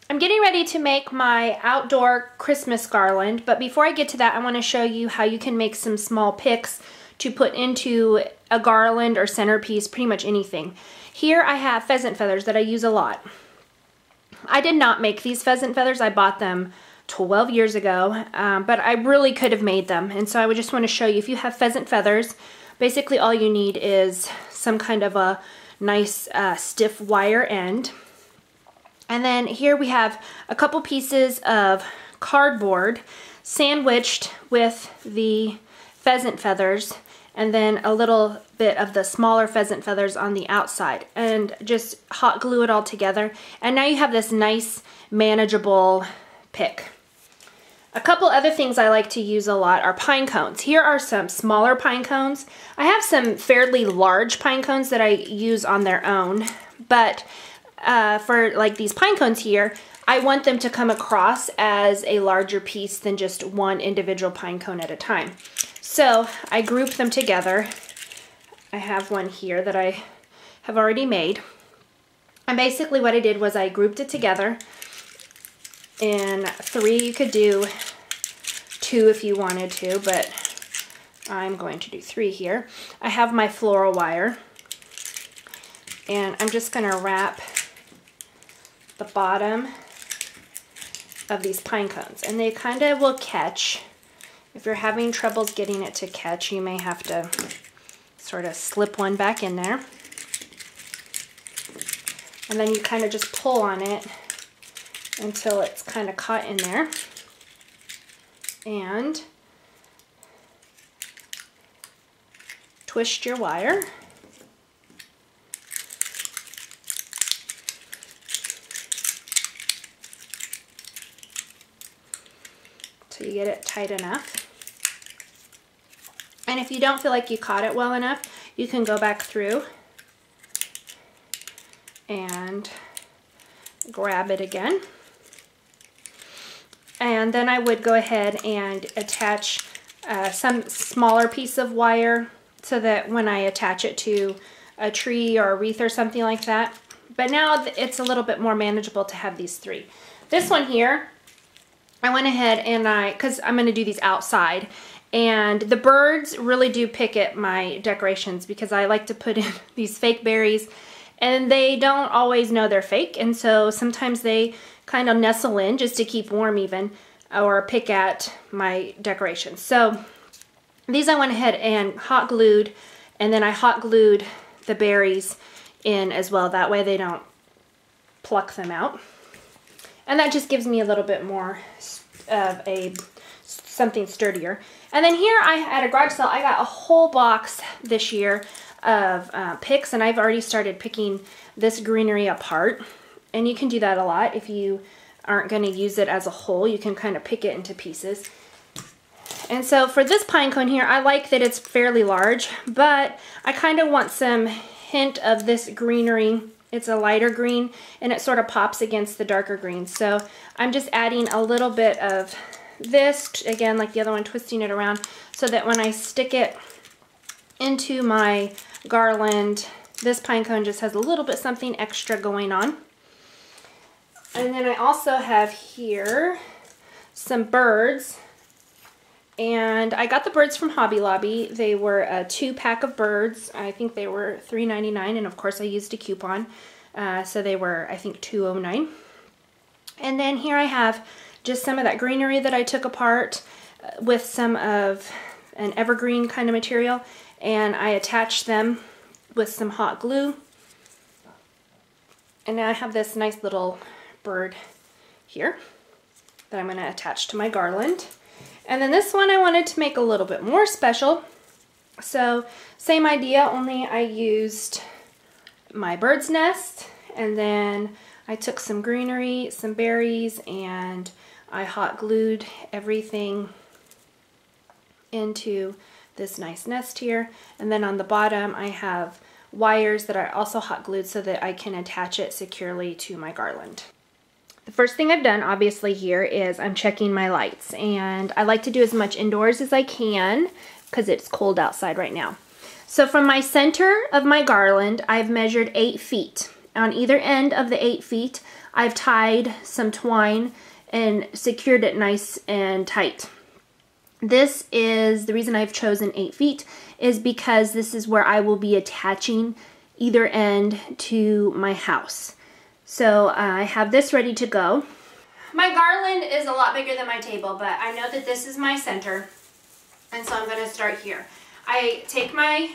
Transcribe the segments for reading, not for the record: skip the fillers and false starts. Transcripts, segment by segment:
I'm getting ready to make my outdoor Christmas garland, but before I get to that, I want to show you how you can make some small picks to put into a garland or centerpiece, pretty much anything. Here I have pheasant feathers that I use a lot. I did not make these pheasant feathers. I bought them 12 years ago, but I really could have made them. And so I would just want to show you, if you have pheasant feathers, basically all you need is some kind of a nice stiff wire end. And then here we have a couple pieces of cardboard sandwiched with the pheasant feathers, and then a little bit of the smaller pheasant feathers on the outside, and just hot glue it all together. And now you have this nice manageable pick. A couple other things I like to use a lot are pine cones. Here are some smaller pine cones. I have some fairly large pine cones that I use on their own, but for like these pine cones here, I want them to come across as a larger piece than just one individual pine cone at a time. So I group them together. I have one here that I have already made. And basically what I did was I grouped it together in 3. You could do 2 if you wanted to, but I'm going to do 3 here. I have my floral wire, and I'm just going to wrap the bottom of these pine cones, and they kind of will catch. If you're having troubles getting it to catch, you may have to sort of slip one back in there, and then you kind of just pull on it until it's kind of caught in there, and twist your wire. So you get it tight enough. And if you don't feel like you caught it well enough, you can go back through and grab it again. And then I would go ahead and attach some smaller piece of wire so that when I attach it to a tree or a wreath or something like that. But now it's a little bit more manageable to have these 3. This one here, I went ahead and because I'm going to do these outside, and the birds really do pick at my decorations because I like to put in these fake berries, and they don't always know they're fake, and so sometimes they kind of nestle in just to keep warm even, or pick at my decorations. So these I went ahead and hot glued, and then I hot glued the berries in as well. That way they don't pluck them out. And that just gives me a little bit more of something sturdier. And then here at a garage sale, I got a whole box this year of picks, and I've already started picking this greenery apart. And you can do that a lot. If you aren't going to use it as a whole, you can kind of pick it into pieces. And so for this pine cone here, I like that it's fairly large, but I kind of want some hint of this greenery. It's a lighter green, and it sort of pops against the darker green. So I'm just adding a little bit of this, again, like the other one, twisting it around so that when I stick it into my garland, this pine cone just has a little bit something extra going on. And then I also have here some birds. And I got the birds from Hobby Lobby. They were a 2-pack of birds. I think they were $3.99, and of course I used a coupon. So they were, I think, $2.09. And then here I have just some of that greenery that I took apart with some of an evergreen kind of material. And I attached them with some hot glue. And now I have this nice little bird here that I'm going to attach to my garland. And then this one I wanted to make a little bit more special. So same idea, only I used my bird's nest, and then I took some greenery, some berries, and I hot glued everything into this nice nest here. And then on the bottom I have wires that are also hot glued so that I can attach it securely to my garland. The first thing I've done, obviously, here is I'm checking my lights, and I like to do as much indoors as I can because it's cold outside right now. So from my center of my garland, I've measured 8 feet. on either end of the 8 feet, I've tied some twine and secured it nice and tight. This is the reason I've chosen 8 feet is because this is where I will be attaching either end to my house. So I have this ready to go. My garland is a lot bigger than my table, but I know that this is my center, and so I'm going to start here. I take my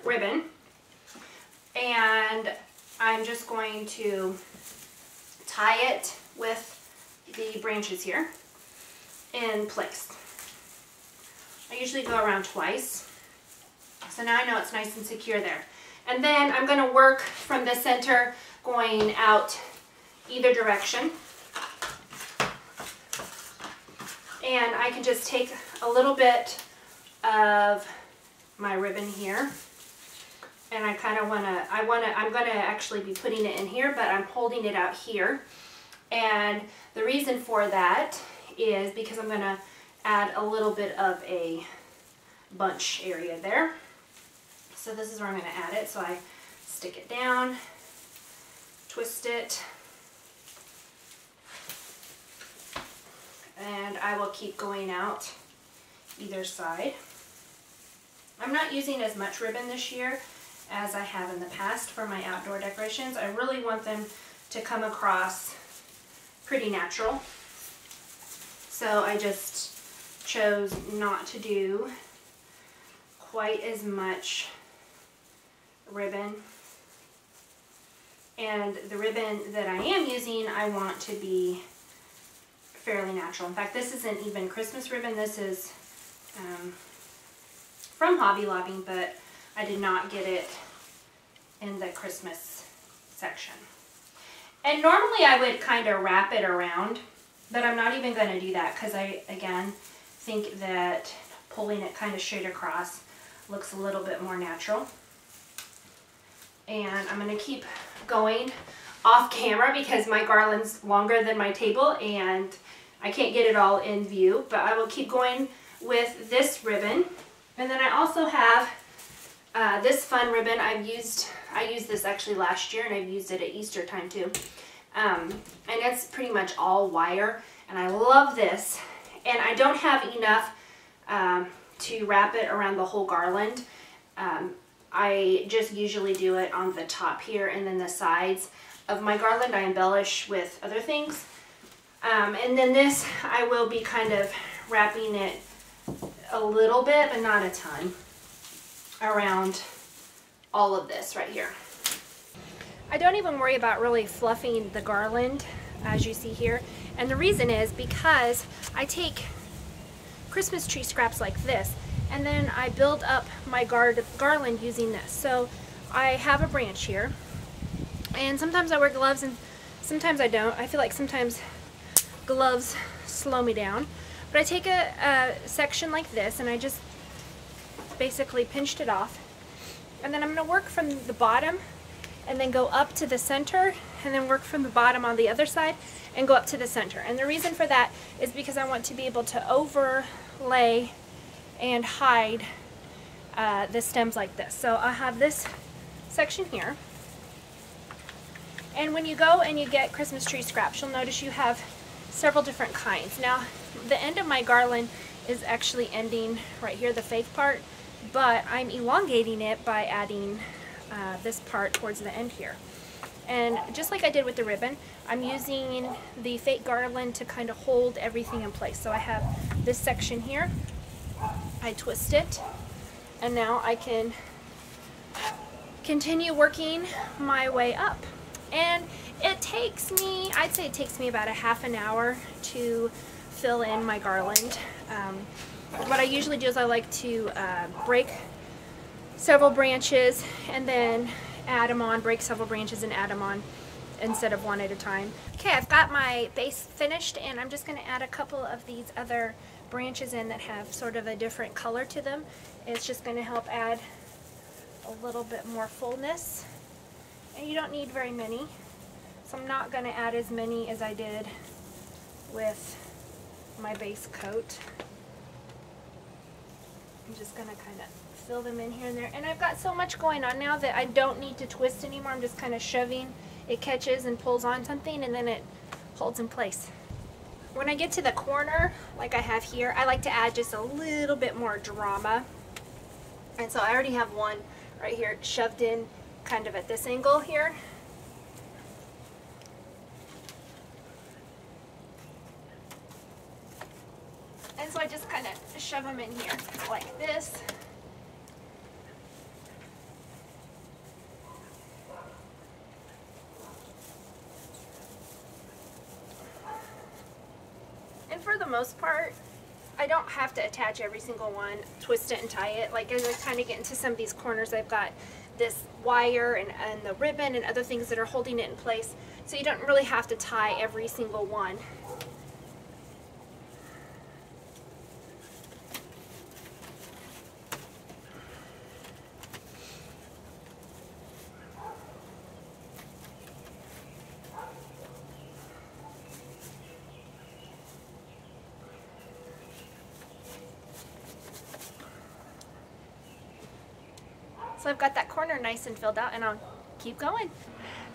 ribbon and I'm just going to tie it with the branches here in place. I usually go around twice, so now I know it's nice and secure there. And then I'm going to work from the center going out either direction. And I can just take a little bit of my ribbon here, and I kind of I'm going to actually be putting it in here, but I'm holding it out here. And the reason for that is because I'm going to add a little bit of a bunch area there. So this is where I'm going to add it. So I stick it down, twist it, and I will keep going out either side. I'm not using as much ribbon this year as I have in the past for my outdoor decorations. I really want them to come across pretty natural. So I just chose not to do quite as much ribbon. And the ribbon that I am using, I want to be fairly natural. In fact, this isn't even Christmas ribbon. This is from Hobby Lobby, but I did not get it in the Christmas section. And normally I would kind of wrap it around, but I'm not even going to do that because I, again, think that pulling it kind of straight across looks a little bit more natural. And I'm going to keep going off camera because my garland's longer than my table and I can't get it all in view, but I will keep going with this ribbon. And then I also have this fun ribbon. I used this actually last year, and I've used it at Easter time too. And it's pretty much all wire, and I love this. And I don't have enough to wrap it around the whole garland. I just usually do it on the top here, and then the sides of my garland I embellish with other things. And then this, I will be kind of wrapping it a little bit, but not a ton, around all of this right here. I don't even worry about really fluffing the garland, as you see here. And the reason is because I take Christmas tree scraps like this, and then I build up my garland using this. So I have a branch here, and sometimes I wear gloves and sometimes I don't. I feel like sometimes gloves slow me down. But I take a section like this, and I just basically pinched it off. And then I'm going to work from the bottom and then go up to the center, and then work from the bottom on the other side and go up to the center. And the reason for that is because I want to be able to overlay and hide the stems like this. So I have this section here. And when you go and you get Christmas tree scraps, you'll notice you have several different kinds. Now, the end of my garland is actually ending right here, the fake part, but I'm elongating it by adding this part towards the end here. And just like I did with the ribbon, I'm using the fake garland to kind of hold everything in place. So I have this section here, I twist it, and now I can continue working my way up. And it takes me, I'd say it takes me about a half an hour to fill in my garland. What I usually do is I like to break several branches and then add them on, break several branches and add them on instead of one at a time. Okay, I've got my base finished, and I'm just going to add a couple of these other branches in that have sort of a different color to them. It's just going to help add a little bit more fullness. And you don't need very many, so I'm not going to add as many as I did with my base coat. I'm just going to kind of fill them in here and there. And I've got so much going on now that I don't need to twist anymore. I'm just kind of shoving it catches and pulls on something, and then it holds in place. When I get to the corner, like I have here, I like to add just a little bit more drama. And so I already have one right here shoved in kind of at this angle here. And so I just kind of shove them in here like this. And for the most part, I don't have to attach every single one, twist it and tie it. Like as I kind of get into some of these corners, I've got this wire and the ribbon and other things that are holding it in place. So you don't really have to tie every single one. So I've got that corner nice and filled out, and I'll keep going.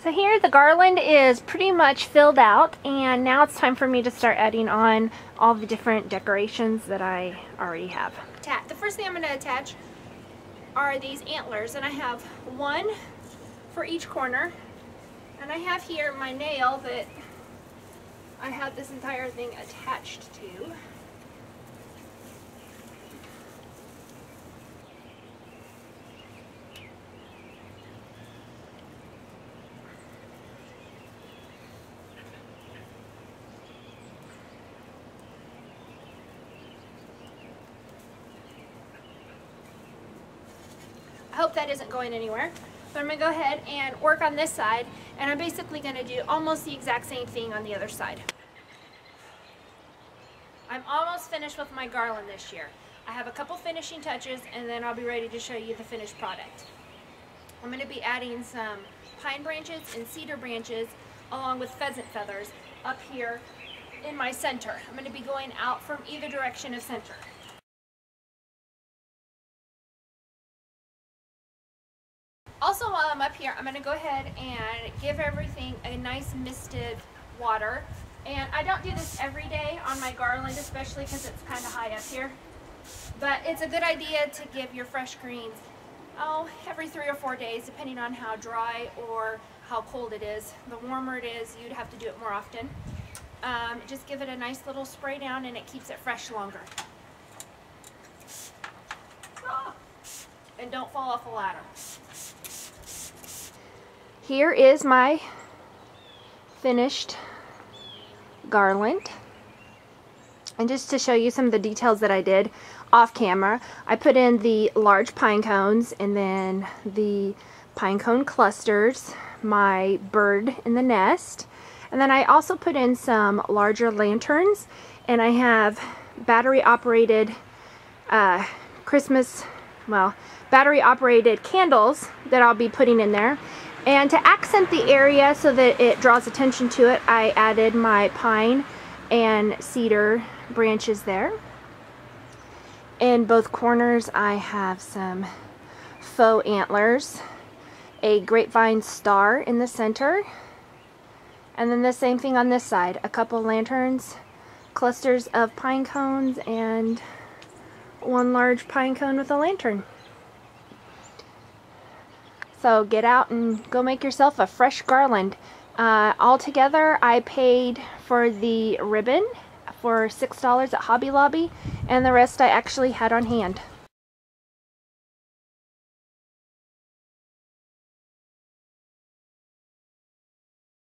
So here the garland is pretty much filled out, and now it's time for me to start adding on all the different decorations that I already have. The first thing I'm going to attach are these antlers, and I have one for each corner, and I have here my nail that I have this entire thing attached to. I hope that isn't going anywhere, but I'm going to go ahead and work on this side, and I'm basically going to do almost the exact same thing on the other side. I'm almost finished with my garland this year. I have a couple finishing touches, and then I'll be ready to show you the finished product. I'm going to be adding some pine branches and cedar branches along with pheasant feathers up here in my center. I'm going to be going out from either direction of center. Also, while I'm up here, I'm going to go ahead and give everything a nice misted water. And I don't do this every day on my garland, especially because it's kind of high up here. But it's a good idea to give your fresh greens, every 3 or 4 days, depending on how dry or how cold it is. The warmer it is, you'd have to do it more often. Just give it a nice little spray down, and it keeps it fresh longer. And don't fall off a ladder. Here is my finished garland. And just to show you some of the details that I did off camera, I put in the large pine cones and then the pine cone clusters, my bird in the nest, and then I also put in some larger lanterns, and I have battery operated battery operated candles that I'll be putting in there. And to accent the area so that it draws attention to it, I added my pine and cedar branches there. In both corners I have some faux antlers, a grapevine star in the center, and then the same thing on this side, a couple lanterns, clusters of pine cones, and one large pine cone with a lantern. So get out and go make yourself a fresh garland. Altogether, I paid for the ribbon for $6 at Hobby Lobby, and the rest I actually had on hand.